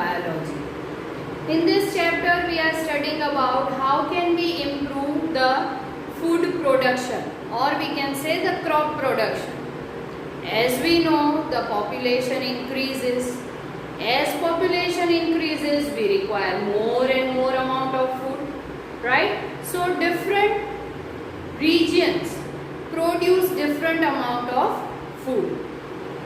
biology. In this chapter we are studying about how can we improve the food production, or we can say the crop production. As we know, the population increases. As population increases, we require more and more amount of food, right? So different regions produce different amount of food,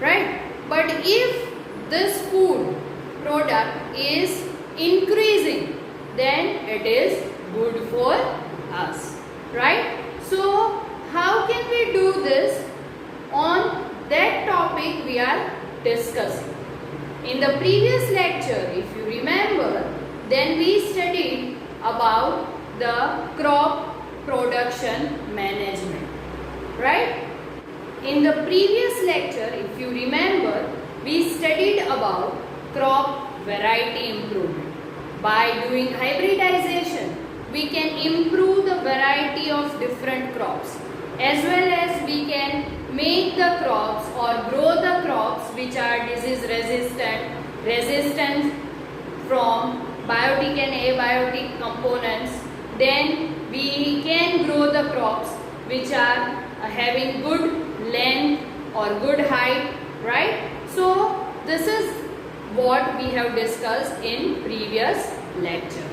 right? But if this food product is increasing, then it is good for us, right? So how can we do this? On that topic we are discussing. In the previous lecture, if you remember, then we studied about the crop production management, right? In the previous lecture, if you remember, we studied about crop variety improvement. By doing hybridization, we can improve the variety of different crops, as well as we can make the crops or grow the crops which are disease resistant from biotic and abiotic components. Then we can grow the crops which are having good length or good height, right? So this is what we have discussed in previous lecture.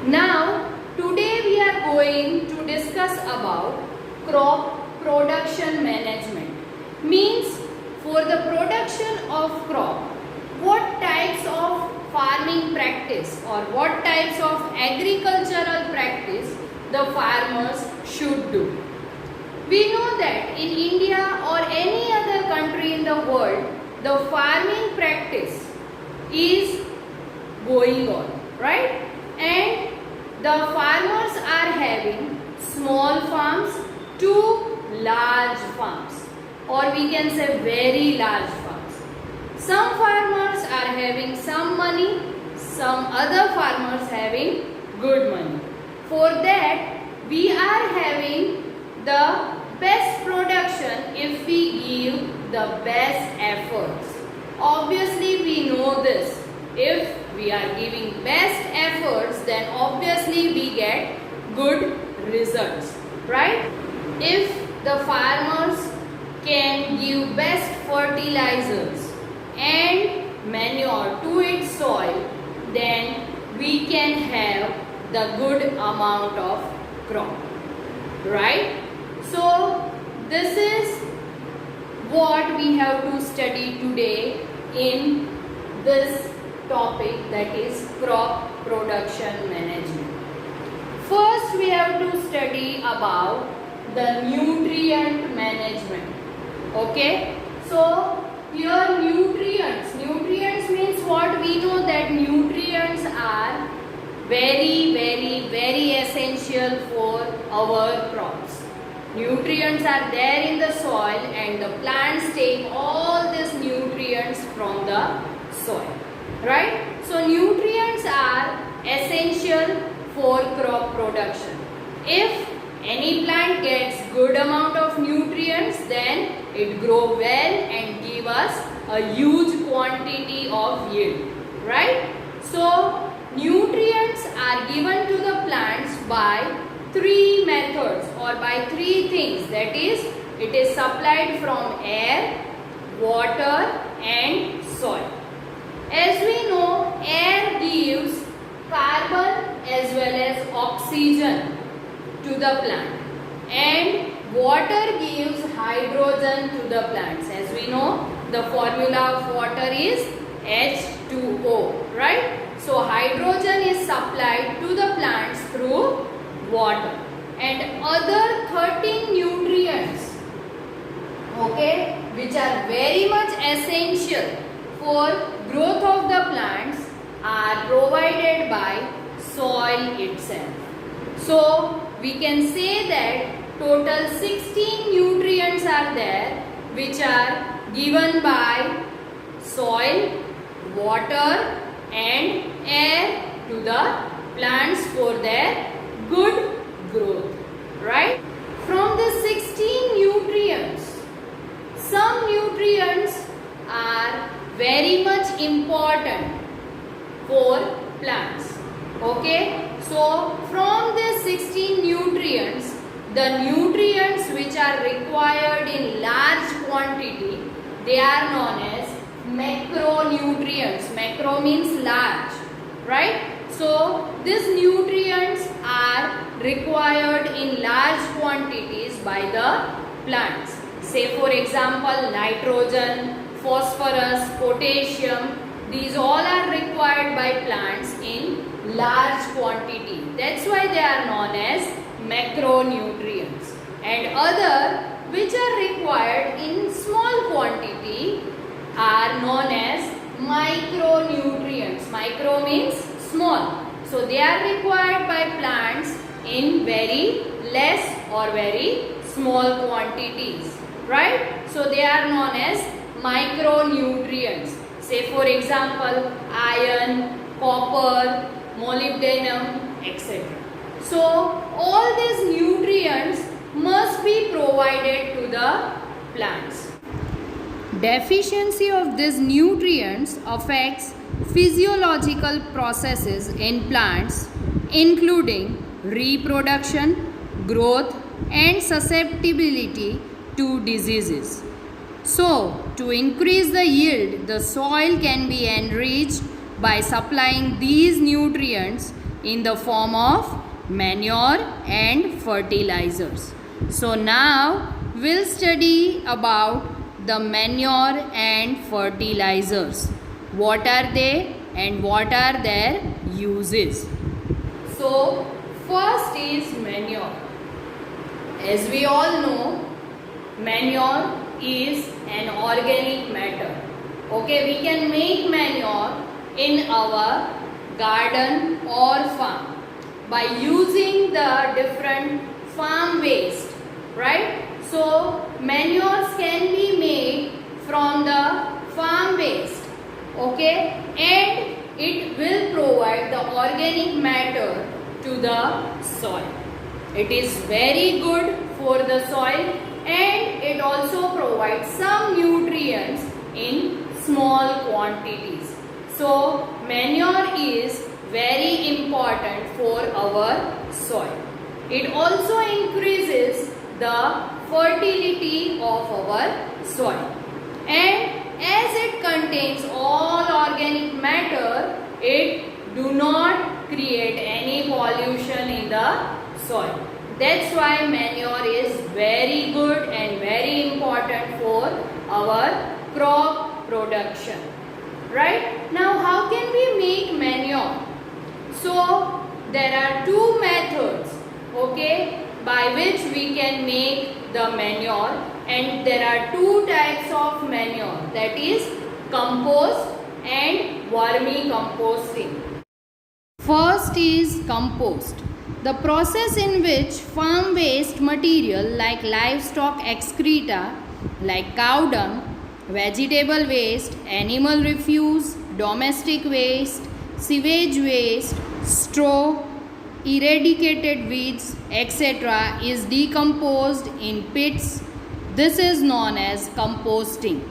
Now today we are going to discuss about crop production management. Means for the production of crop, what types of farming practice or what types of agricultural practice the farmers should do. We know that in India or any other country in the world, the farming practice is going on, right? And the farmers are having small farms to large farms, or we can say very large farms. Some farmers are having some money, some other farmers having good money. For that, we are having the best production if we give the best efforts. Obviously, we know this. If we are giving best efforts, then obviously we get good results, right? If the farmers can give best fertilizers and manure to its soil, then we can have the good amount of crop, right? So this is what we have to study today in this topic, that is crop production management. First we have to study about the nutrient management. Okay, so here nutrients means what? We know that nutrients are very essential for our crops. Nutrients are there in the soil and the plants take all these nutrients from the soil, right? So nutrients are essential for crop production. If any plant gets good amount of nutrients, then it grow well and give us a huge quantity of yield, right? So nutrients are given to the plants by three methods or by three things, that is, it is supplied from air, water and soil. As we know, air gives carbon as well as oxygen to the plant, and water gives hydrogen to the plants. As we know, the formula of water is H2O, right? So hydrogen is supplied to the plants through water, and other 13 nutrients, okay, which are very much essential for growth of the plants, are provided by soil itself. So we can say that total 16 nutrients are there which are given by soil, water and air to the plants for their good growth, right? From the 16 nutrients, some nutrients are very much important plants. Okay, so from these 16 nutrients, the nutrients which are required in large quantity, they are known as macronutrients. Macro means large, right? So these nutrients are required in large quantities by the plants. Say for example, nitrogen, phosphorus, potassium, these all are required by plants in large quantity. That's why they are known as macronutrients. And other which are required in small quantity are known as micronutrients. Micro means small. So they are required by plants in very less or very small quantities. Right? So they are known as micronutrients. Say for example, iron, copper, molybdenum, etc. So all these nutrients must be provided to the plants. Deficiency of these nutrients affects physiological processes in plants, including reproduction, growth, and susceptibility to diseases. So, to increase the yield, the soil can be enriched by supplying these nutrients in the form of manure and fertilizers. So, now we'll study about the manure and fertilizers. What are they and what are their uses? So, first is manure. As we all know, manure is an organic matter. Okay, we can make manure in our garden or farm by using the different farm waste, right? So manures can be made from the farm waste, okay, and it will provide the organic matter to the soil. It is very good for the soil and it also provides some nutrients in small quantities. So manure is very important for our soil. It also increases the fertility of our soil. And as it contains all organic matter, it do not create any pollution in the soil. That's why manure is very good and very important for our crop production. Right? Now how can we make manure? So there are two methods, okay, by which we can make the manure, and there are two types of manure, that is compost and vermicomposting. First is compost. The process in which farm waste material like livestock excreta, like cow dung, vegetable waste, animal refuse, domestic waste, sewage waste, straw, eradicated weeds, etc. is decomposed in pits. This is known as composting.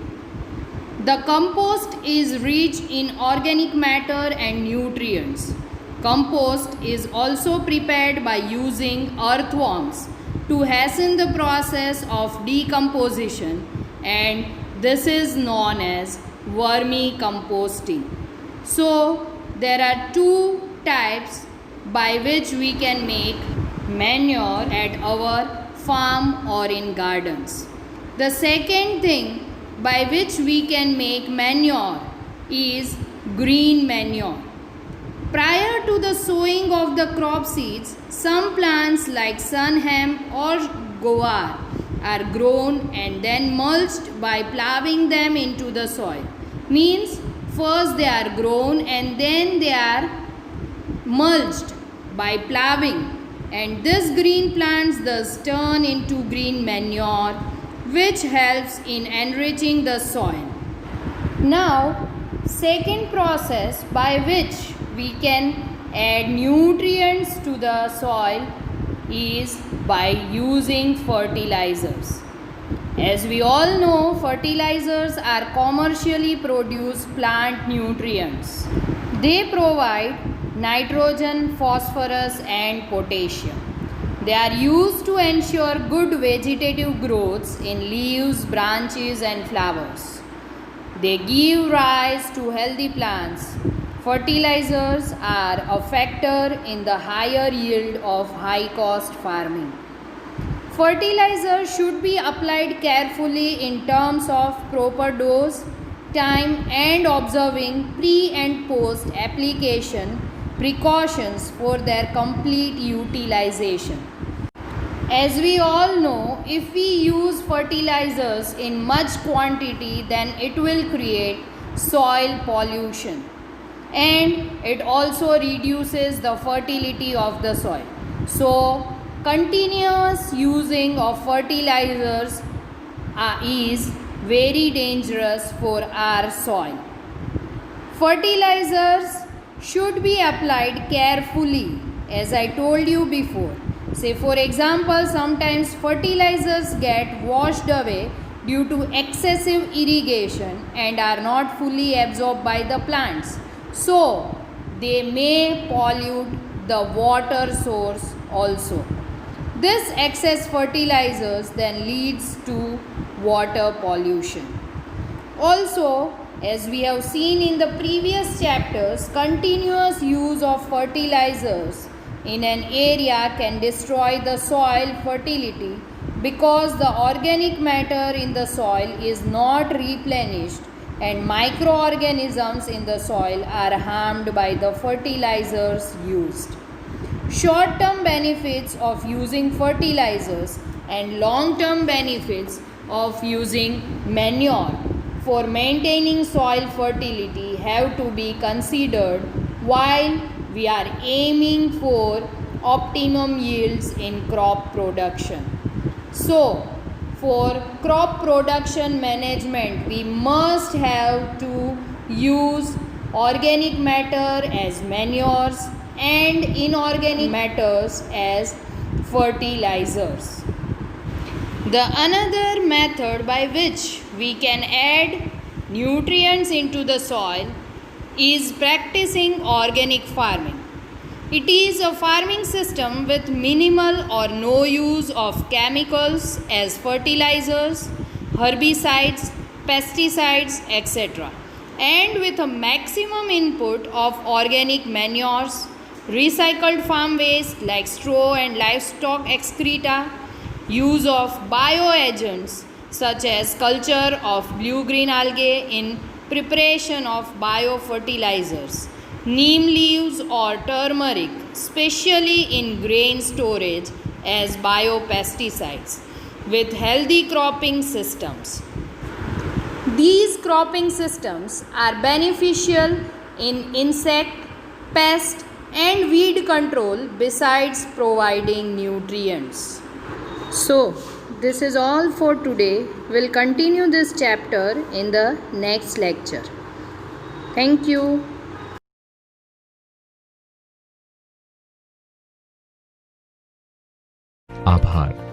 The compost is rich in organic matter and nutrients. Compost is also prepared by using earthworms to hasten the process of decomposition, and this is known as vermicomposting. So there are two types by which we can make manure at our farm or in gardens. The second thing by which we can make manure is green manure. Prior to the sowing of the crop seeds, some plants like sun hemp or guar are grown and then mulched by ploughing them into the soil. Means first they are grown and then they are mulched by ploughing, and this green plants thus turn into green manure, which helps in enriching the soil. Now, second process by which we can add nutrients to the soil is by using fertilizers. As we all know, fertilizers are commercially produced plant nutrients. They provide nitrogen, phosphorus and potassium. They are used to ensure good vegetative growths in leaves, branches and flowers. They give rise to healthy plants. Fertilizers are a factor in the higher yield of high-cost farming. Fertilizers should be applied carefully in terms of proper dose, time and observing pre and post application precautions for their complete utilization. As we all know, if we use fertilizers in much quantity, then it will create soil pollution and it also reduces the fertility of the soil. So, continuous using of fertilizers is very dangerous for our soil. Fertilizers should be applied carefully, as I told you before. Say for example, sometimes fertilizers get washed away due to excessive irrigation and are not fully absorbed by the plants. So, they may pollute the water source also. This excess fertilizers then leads to water pollution. Also, as we have seen in the previous chapters, continuous use of fertilizers in an area can destroy the soil fertility because the organic matter in the soil is not replenished and microorganisms in the soil are harmed by the fertilizers used. Short-term benefits of using fertilizers and long-term benefits of using manure for maintaining soil fertility have to be considered while we are aiming for optimum yields in crop production. So, for crop production management, we must have to use organic matter as manures and inorganic matters as fertilizers. The another method by which we can add nutrients into the soil is practicing organic farming. It is a farming system with minimal or no use of chemicals as fertilizers, herbicides, pesticides, etc. and with a maximum input of organic manures, recycled farm waste like straw and livestock excreta, use of bioagents such as culture of blue-green algae in preparation of biofertilizers, neem leaves or turmeric, especially in grain storage as biopesticides, with healthy cropping systems. These cropping systems are beneficial in insect, pest and weed control besides providing nutrients. So, this is all for today. We'll continue this chapter in the next lecture. Thank you. आभार।